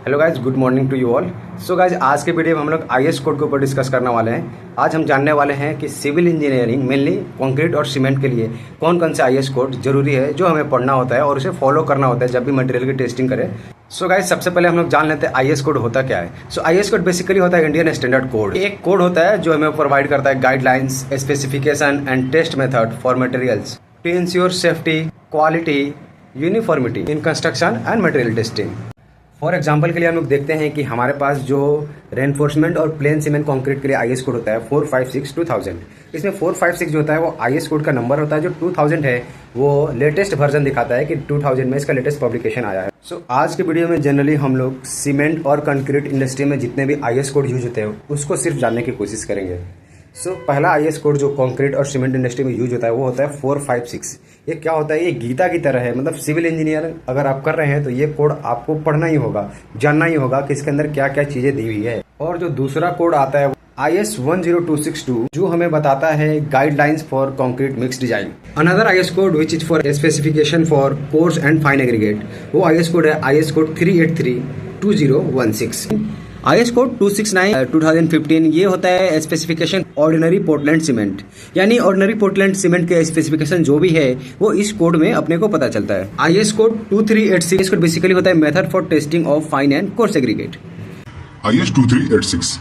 Hello guys, good morning to you all. So guys, आज के video में हम लोग आईएस कोड के ऊपर डिस्कस करने वाले हैं। आज हम जानने वाले हैं कि सिविल इंजीनियरिंग मेनली कंक्रीट और सीमेंट के लिए कौन कौन से आईएस कोड जरूरी है जो हमें पढ़ना होता है और उसे फॉलो करना होता है जब भी मटेरियल की टेस्टिंग करें। सो गाइज, सबसे पहले हम लोग जान लेते हैं आईएस कोड होता क्या है। सो आईएस कोड बेसिकली होता है इंडियन स्टैंडर्ड कोड। एक कोड होता है जो हमें प्रोवाइड करता है guidelines, specification and test method for materials to ensure safety, quality, uniformity in construction and material testing. For example के लिए हम लोग देखते हैं कि हमारे पास जो रेनफोर्समेंट और प्लेन सीमेंट कंक्रीट के लिए आईएस कोड होता है 456/2000। इसमें 456 जो होता है वो आईएस कोड का नंबर होता है। जो 2000 है वो लेटेस्ट वर्जन दिखाता है कि 2000 में इसका लेटेस्ट पब्लिकेशन आया है। सो आज के वीडियो में जनरली हम लोग सीमेंट और कंक्रीट इंडस्ट्री में जितने भी आईएस कोड यूज होते हैं उसको सिर्फ जानने की कोशिश करेंगे। सो पहला आईएस कोड जो कंक्रीट और सीमेंट इंडस्ट्री में यूज होता है वो होता है 456। ये क्या होता है? ये गीता की तरह है। मतलब सिविल इंजीनियर अगर आप कर रहे हैं तो ये कोड आपको पढ़ना ही होगा, जानना ही होगा कि इसके अंदर क्या क्या चीजें दी हुई है। और जो दूसरा कोड आता है IS 10262 जो हमें बताता है guidelines for concrete mix design. Another IS code which is for specification for coarse and fine aggregate, वो आईएस कोड है आईएस कोड 383/2016। आईएस कोड 269/2015 ये होता है स्पेसिफिकेशन ऑर्डिनरी पोर्टलैंड सीमेंट, यानी ऑर्डिनरी पोर्टलैंड सीमेंट के स्पेसिफिकेशन जो भी है वो इस कोड में अपने को पता चलता है। आईएस कोड 2386 कोड बेसिकली होता है method for testing of fine and coarse aggregate. IS 2386